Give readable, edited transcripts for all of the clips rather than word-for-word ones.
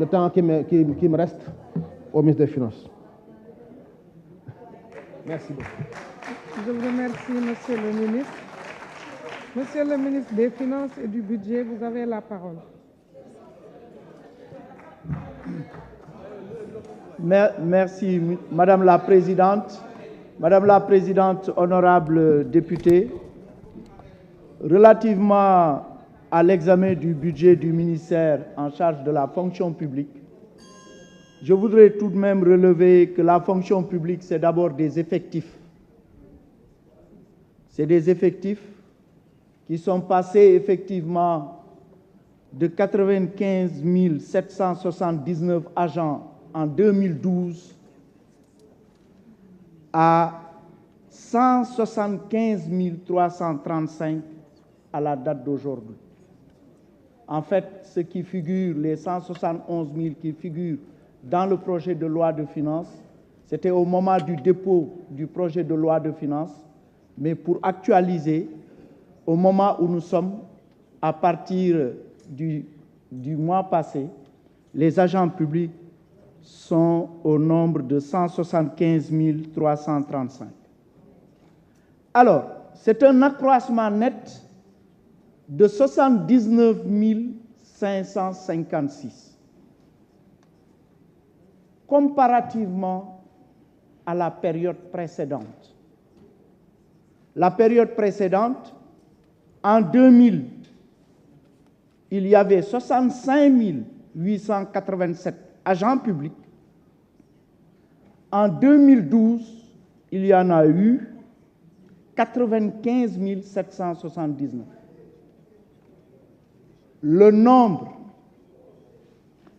Le temps qui me reste au ministre des Finances. Merci beaucoup. Je vous remercie, Monsieur le ministre. Monsieur le ministre des Finances et du Budget, vous avez la parole. Merci, Madame la Présidente. Madame la Présidente, honorables députés, relativement à l'examen du budget du ministère en charge de la fonction publique, je voudrais tout de même relever que la fonction publique, c'est d'abord des effectifs. C'est des effectifs qui sont passés effectivement de 95 779 agents en 2012 à 175 335 à la date d'aujourd'hui. En fait, ce qui figure, les 171 000 qui figurent dans le projet de loi de finances, c'était au moment du dépôt du projet de loi de finances, mais pour actualiser, au moment où nous sommes, à partir du mois passé, les agents publics sont au nombre de 175 335. Alors, c'est un accroissement net de 79 556, comparativement à la période précédente. La période précédente, en 2000, il y avait 65 887 agents publics. En 2012, il y en a eu 95 779. Le nombre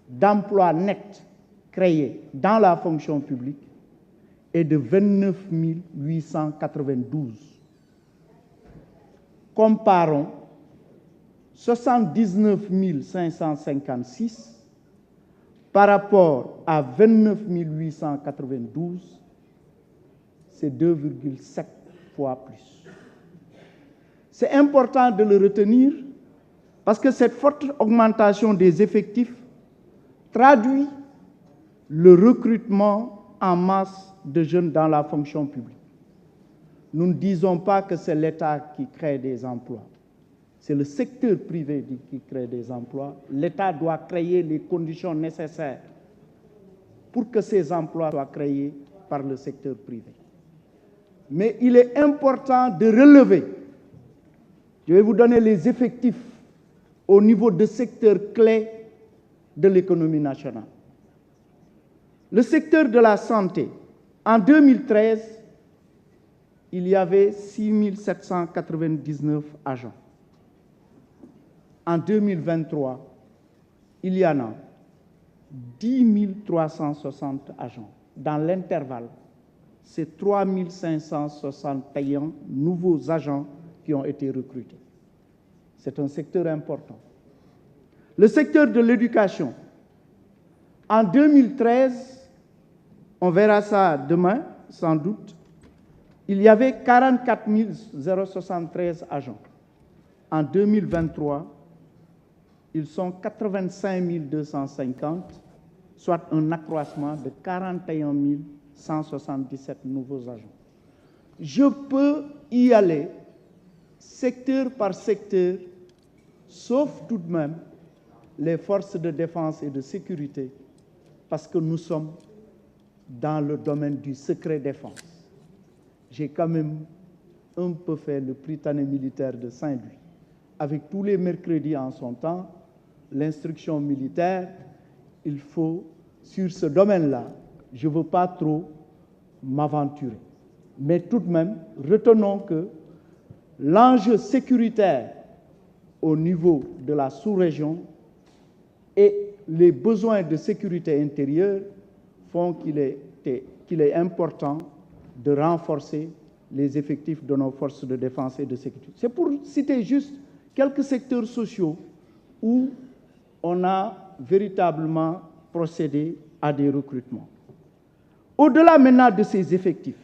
d'emplois nets créés dans la fonction publique est de 29 892. Comparons 79 556 par rapport à 29 892, c'est 2,7 fois plus. C'est important de le retenir parce que cette forte augmentation des effectifs traduit le recrutement en masse de jeunes dans la fonction publique. Nous ne disons pas que c'est l'État qui crée des emplois. C'est le secteur privé qui crée des emplois. L'État doit créer les conditions nécessaires pour que ces emplois soient créés par le secteur privé. Mais il est important de relever, je vais vous donner les effectifs au niveau de secteurs clés de l'économie nationale. Le secteur de la santé, en 2013, il y avait 6 799 agents. En 2023, il y en a 10 360 agents. Dans l'intervalle, c'est 3 561 nouveaux agents qui ont été recrutés. C'est un secteur important. Le secteur de l'éducation, en 2013, on verra ça demain, sans doute, il y avait 44 073 agents. En 2023, ils sont 85 250, soit un accroissement de 41 177 nouveaux agents. Je peux y aller secteur par secteur, sauf tout de même les forces de défense et de sécurité, parce que nous sommes dans le domaine du secret défense. J'ai quand même un peu fait le Prytanée militaire de Saint-Louis. Avec tous les mercredis en son temps, l'instruction militaire, il faut, sur ce domaine-là, je ne veux pas trop m'aventurer. Mais tout de même, retenons que l'enjeu sécuritaire au niveau de la sous-région et les besoins de sécurité intérieure font qu'il est important de renforcer les effectifs de nos forces de défense et de sécurité. C'est pour citer juste quelques secteurs sociaux où on a véritablement procédé à des recrutements. Au-delà maintenant de ces effectifs,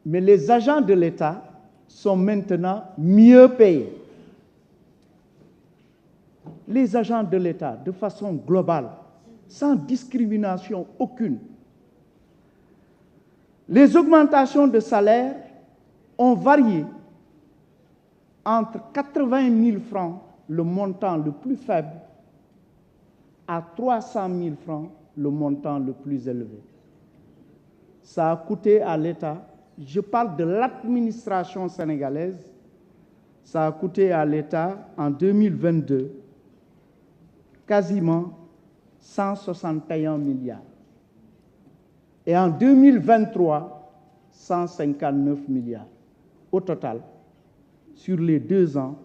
mais les agents de l'État sont maintenant mieux payés. les agents de l'État de façon globale, sans discrimination aucune. Les augmentations de salaire ont varié entre 80 000 francs, le montant le plus faible, à 300 000 francs, le montant le plus élevé. Ça a coûté à l'État, je parle de l'administration sénégalaise, ça a coûté à l'État en 2022 quasiment 161 milliards. Et en 2023, 159 milliards. Au total, sur les 2 ans,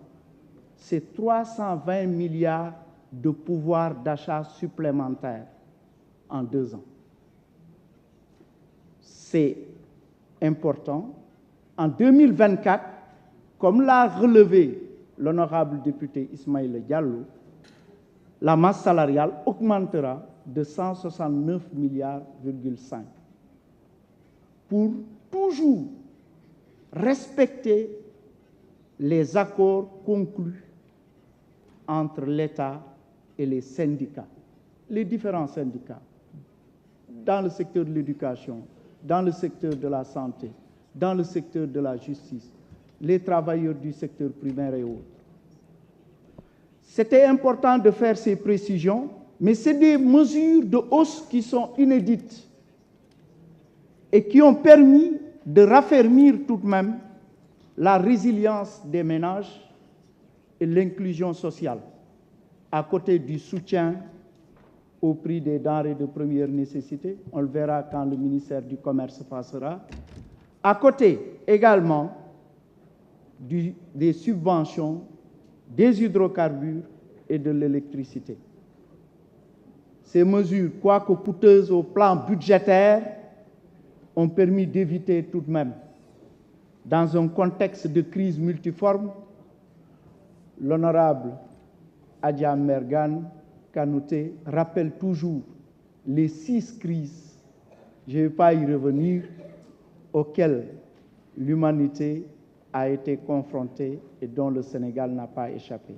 c'est 320 milliards de pouvoir d'achat supplémentaire en 2 ans. C'est important. En 2024, comme l'a relevé l'honorable député Ismaïla Diallo, la masse salariale augmentera de 169,5 milliards pour toujours respecter les accords conclus entre l'État et les syndicats, les différents syndicats, dans le secteur de l'éducation, dans le secteur de la santé, dans le secteur de la justice, les travailleurs du secteur primaire et autres. C'était important de faire ces précisions, mais c'est des mesures de hausse qui sont inédites et qui ont permis de raffermir tout de même la résilience des ménages et l'inclusion sociale, à côté du soutien au prix des denrées de première nécessité. On le verra quand le ministère du Commerce passera. À côté également des subventions, des hydrocarbures et de l'électricité. Ces mesures, quoique coûteuses au plan budgétaire, ont permis d'éviter tout de même, dans un contexte de crise multiforme, l'honorable Adja Mergane Kanouté rappelle toujours les 6 crises, je ne vais pas y revenir, auxquelles l'humanité a été confrontée et dont le Sénégal n'a pas échappé,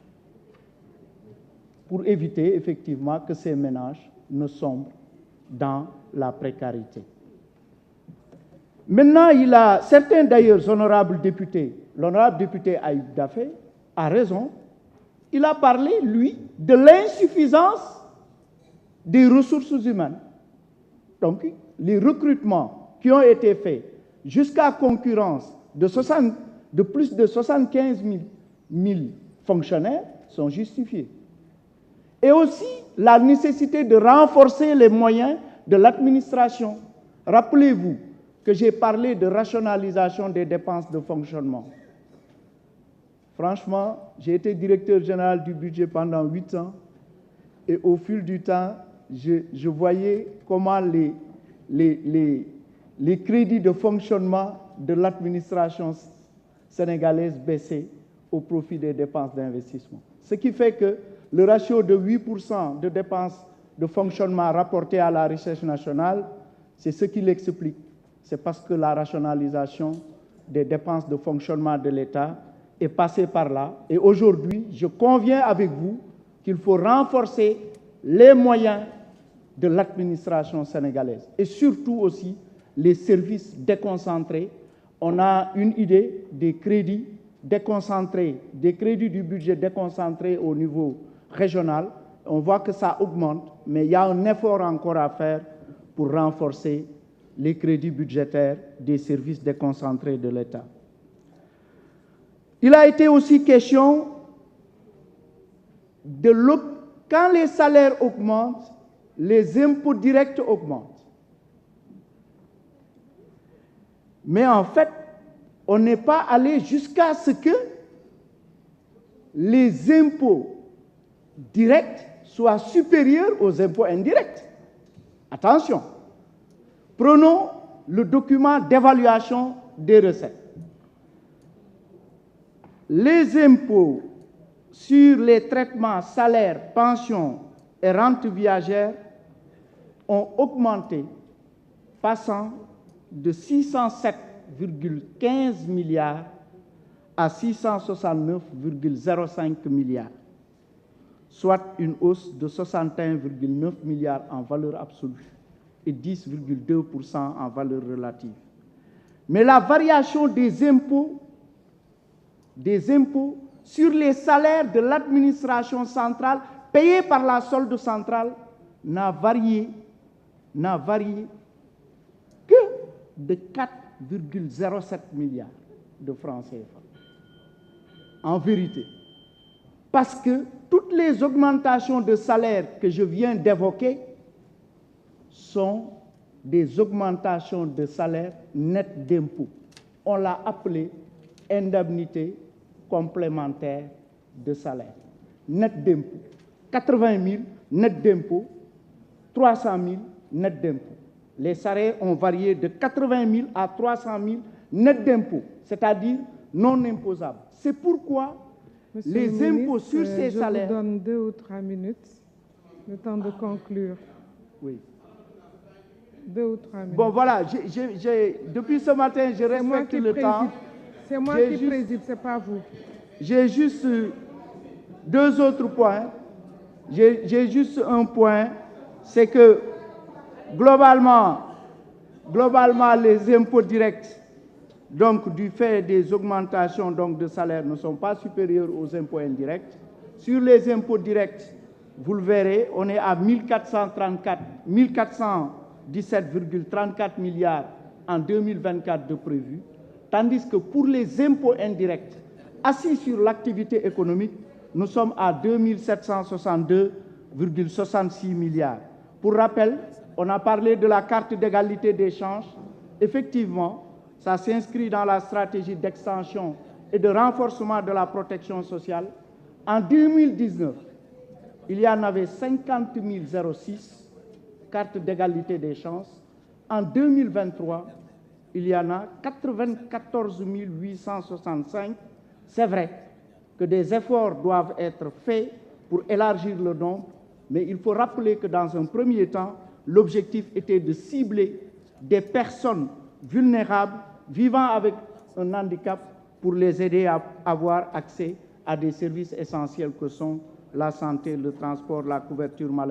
pour éviter effectivement que ces ménages ne sombrent dans la précarité. Maintenant, il a certains d'ailleurs honorables députés, l'honorable député Aïb Dafé a raison, il a parlé, lui, de l'insuffisance des ressources humaines. Donc, les recrutements qui ont été faits jusqu'à concurrence de plus de 75 000 fonctionnaires sont justifiés. Et aussi la nécessité de renforcer les moyens de l'administration. Rappelez-vous que j'ai parlé de rationalisation des dépenses de fonctionnement. Franchement, j'ai été directeur général du budget pendant 8 ans et au fil du temps, je voyais comment les crédits de fonctionnement de l'administration sénégalaise baissaient au profit des dépenses d'investissement. Ce qui fait que le ratio de 8% de dépenses de fonctionnement rapportées à la recherche nationale, c'est ce qui l'explique. C'est parce que la rationalisation des dépenses de fonctionnement de l'État est passée par là. Et aujourd'hui, je conviens avec vous qu'il faut renforcer les moyens de l'administration sénégalaise et surtout aussi les services déconcentrés. On a une idée des crédits déconcentrés, des crédits du budget déconcentrés au niveau régional. On voit que ça augmente, mais il y a un effort encore à faire pour renforcer les crédits budgétaires des services déconcentrés de l'État. Il a été aussi question de quand les salaires augmentent, les impôts directs augmentent. Mais en fait, on n'est pas allé jusqu'à ce que les impôts directs soient supérieurs aux impôts indirects. Attention, prenons le document d'évaluation des recettes. Les impôts sur les traitements salaires, pensions et rentes viagères ont augmenté, passant de 607,15 milliards à 669,05 milliards. soit une hausse de 61,9 milliards en valeur absolue et 10,2% en valeur relative. Mais la variation des impôts sur les salaires de l'administration centrale payés par la solde centrale n'a varié que de 4,07 milliards de francs CFA. En vérité, parce que toutes les augmentations de salaire que je viens d'évoquer sont des augmentations de salaire net d'impôts. On l'a appelé indemnité complémentaire de salaire. Net d'impôts. 80 000 net d'impôts, 300 000 net d'impôts. Les salaires ont varié de 80 000 à 300 000 net d'impôts, c'est-à-dire non imposables. C'est pourquoi Monsieur les le impôts ministre, sur ces salaires... Je vous donne 2 ou 3 minutes, le temps de conclure. Oui. 2 ou 3 minutes. Bon, voilà, depuis ce matin, je respecte le temps. C'est moi qui préside, ce n'est pas vous. J'ai juste 2 autres points. J'ai juste un point, c'est que globalement, les impôts directs, donc du fait des augmentations donc, de salaire, ne sont pas supérieurs aux impôts indirects. Sur les impôts directs, vous le verrez, on est à 1417,34 milliards en 2024 de prévu, tandis que pour les impôts indirects, assis sur l'activité économique, nous sommes à 2762,66 milliards. Pour rappel, on a parlé de la carte d'égalité des chances. Effectivement, ça s'inscrit dans la stratégie d'extension et de renforcement de la protection sociale. En 2019, il y en avait 50 006 cartes d'égalité des chances. En 2023, il y en a 94 865. C'est vrai que des efforts doivent être faits pour élargir le nombre, mais il faut rappeler que dans un premier temps, l'objectif était de cibler des personnes vulnérables vivant avec un handicap pour les aider à avoir accès à des services essentiels que sont la santé, le transport, la couverture maladie.